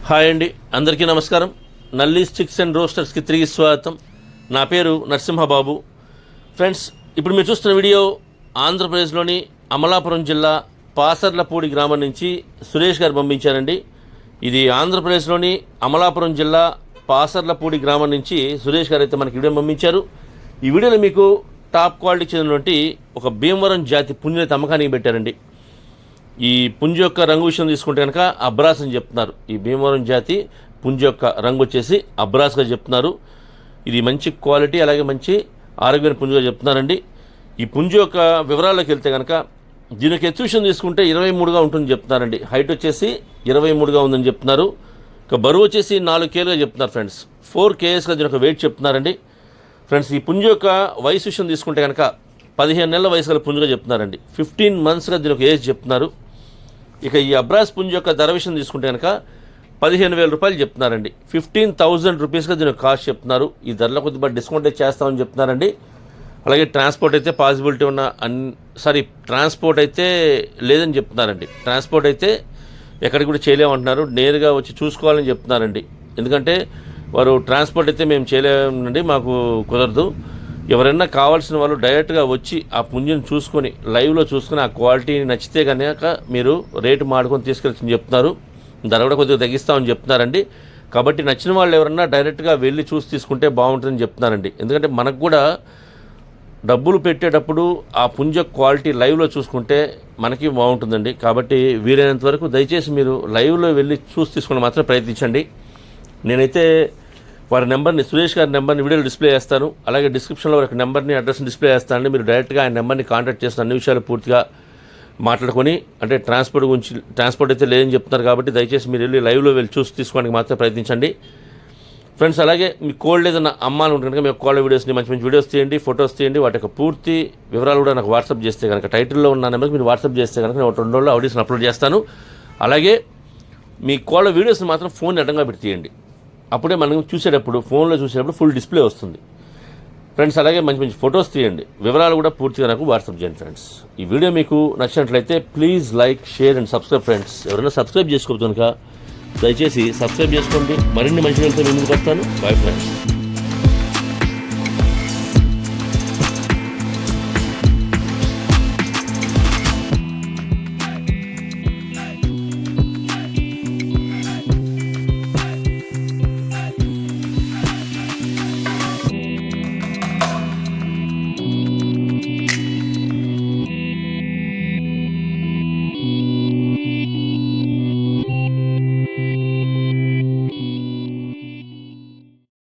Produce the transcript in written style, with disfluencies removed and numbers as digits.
Hi అండి, అందరికీ నమస్కారం. నల్లీస్ చిక్స్ అండ్ రోస్టర్స్కి తిరిగి స్వాగతం. నా పేరు నరసింహబాబు. ఫ్రెండ్స్, ఇప్పుడు మీరు చూస్తున్న వీడియో ఆంధ్రప్రదేశ్లోని అమలాపురం జిల్లా పాసర్లపూడి గ్రామం నుంచి సురేష్ గారు పంపించారండి. ఇది ఆంధ్రప్రదేశ్లోని అమలాపురం జిల్లా పాసర్లపూడి గ్రామం నుంచి సురేష్ గారు అయితే మనకి వీడియో పంపించారు. ఈ వీడియోలో మీకు టాప్ క్వాలిటీ చెందినటువంటి ఒక భీమవరం జాతి పుంజుని అమ్మకానికి పెట్టారండి. ఈ పుంజు యొక్క రంగు విషయం తీసుకుంటే కనుక అబ్రాస్ అని చెప్తున్నారు. ఈ భీమవరం జాతి పుంజు యొక్క రంగు వచ్చేసి అబ్రాస్గా చెప్తున్నారు. ఇది మంచి క్వాలిటీ, అలాగే మంచి ఆరోగ్యమైన పుంజుగా చెప్తున్నారండి. ఈ పుంజు యొక్క వివరాల్లోకి వెళ్తే కనుక దీనికి ఎత్తు విషయం తీసుకుంటే 23గా ఉంటుందని చెప్తున్నారండి. హైట్ వచ్చేసి 23గా ఉందని చెప్తున్నారు. ఇక బరువు వచ్చేసి 4 kgగా చెప్తున్నారు ఫ్రెండ్స్. 4 kgsగా దీని ఒక వెయిట్ చెప్తున్నారండి. ఫ్రెండ్స్, ఈ పుంజు యొక్క వయసు విషయం తీసుకుంటే కనుక 15 నెలల వయసు గల పుంజుగా చెప్తున్నారండి. 15 monthsగా దీని ఒక ఏజ్ చెప్తున్నారు. ఇక ఈ అబ్రాస్ పుంజు యొక్క ధర విషయం తీసుకుంటే కనుక 15,000 రూపాయలు చెప్తున్నారండి. 15,000 రూపీస్గా దీనికి కాస్ట్ చెప్తున్నారు. ఈ ధరలో కొద్దిగా డిస్కౌంట్ అయితే చేస్తామని చెప్తున్నారండి. అలాగే ట్రాన్స్పోర్ట్ అయితే పాసిబిలిటీ ఉన్న ట్రాన్స్పోర్ట్ అయితే లేదని చెప్తున్నారండి. ట్రాన్స్పోర్ట్ అయితే ఎక్కడికి కూడా చేయలేమంటున్నారు. నేరుగా వచ్చి చూసుకోవాలని చెప్తున్నారండి. ఎందుకంటే వారు ట్రాన్స్పోర్ట్ అయితే మేము చేయలేమండి, మాకు కుదరదు. ఎవరైనా కావాల్సిన వాళ్ళు డైరెక్ట్గా వచ్చి ఆ పుంజుని చూసుకొని లైవ్లో చూసుకొని ఆ క్వాలిటీని నచ్చితే కనుక మీరు రేటు మాడుకొని తీసుకెళ్ళి చెప్తున్నారు. ధర కూడా కొద్దిగా తగ్గిస్తామని చెప్తున్నారండి. కాబట్టి నచ్చిన వాళ్ళు ఎవరన్నా డైరెక్ట్గా వెళ్ళి చూసి తీసుకుంటే బాగుంటుందని చెప్తున్నారండి. ఎందుకంటే మనకు కూడా డబ్బులు పెట్టేటప్పుడు ఆ పుంజ క్వాలిటీ లైవ్లో చూసుకుంటే మనకి బాగుంటుందండి. కాబట్టి వీలైనంత వరకు దయచేసి మీరు లైవ్లో వెళ్ళి చూసి తీసుకుని మాత్రం ప్రయత్నించండి. నేనైతే వారి నెంబర్ని, సురేష్ గారి నెంబర్ని వీడియోలో డిస్ప్లే చేస్తాను. అలాగే డిస్క్రిప్షన్లో ఒక నెంబర్ని, అడ్రస్ని డిస్ప్లే చేస్తానండి. మీరు డైరెక్ట్గా ఆయన నెంబర్ని కాంటాక్ట్ చేసిన అన్ని విషయాలు పూర్తిగా మాట్లాడుకొని, అంటే ట్రాన్స్పోర్ట్ అయితే లేదని చెప్తున్నారు కాబట్టి దయచేసి మీరు వెళ్ళి లైవ్లో వెళ్ళి చూసి తీసుకోవడానికి మాత్రం ప్రయత్నించండి ఫ్రెండ్స్. అలాగే మీ కోల్డ్ ఏదైనా అమ్మాలనుకుంటే కనుక మీకు కోల్డ్ వీడియోస్ని మంచి మంచి వీడియోస్ తీయండి, ఫొటోస్ తీయండి. వాటి యొక్క పూర్తి వివరాలు కూడా నాకు వాట్సాప్ చేస్తే కనుక, టైటిల్లో ఉన్న నెంబర్కి మీరు వాట్సాప్ చేస్తే కనుక నేను 2 రోజుల్లో ఆడియోస్ని అప్లోడ్ చేస్తాను. అలాగే మీ కోల్డ్ వీడియోస్ని మాత్రం ఫోన్ అడ్డంగా పెట్టి తీయండి. అప్పుడే మనం చూసేటప్పుడు, ఫోన్లో చూసేటప్పుడు ఫుల్ డిస్ప్లే వస్తుంది ఫ్రెండ్స్. అలాగే మంచి మంచి ఫొటోస్ తీయండి, వివరాలు కూడా పూర్తిగా నాకు వాట్సాప్ చేయండి ఫ్రెండ్స్. ఈ వీడియో మీకు నచ్చినట్లయితే please like, share and subscribe friends. ఎవరైనా సబ్స్క్రైబ్ చేసుకోవచ్చు కనుక దయచేసి సబ్స్క్రైబ్ చేసుకోండి. మరిన్ని మంచి వీడియోలతో ముందుకు వస్తాను. Bye friends.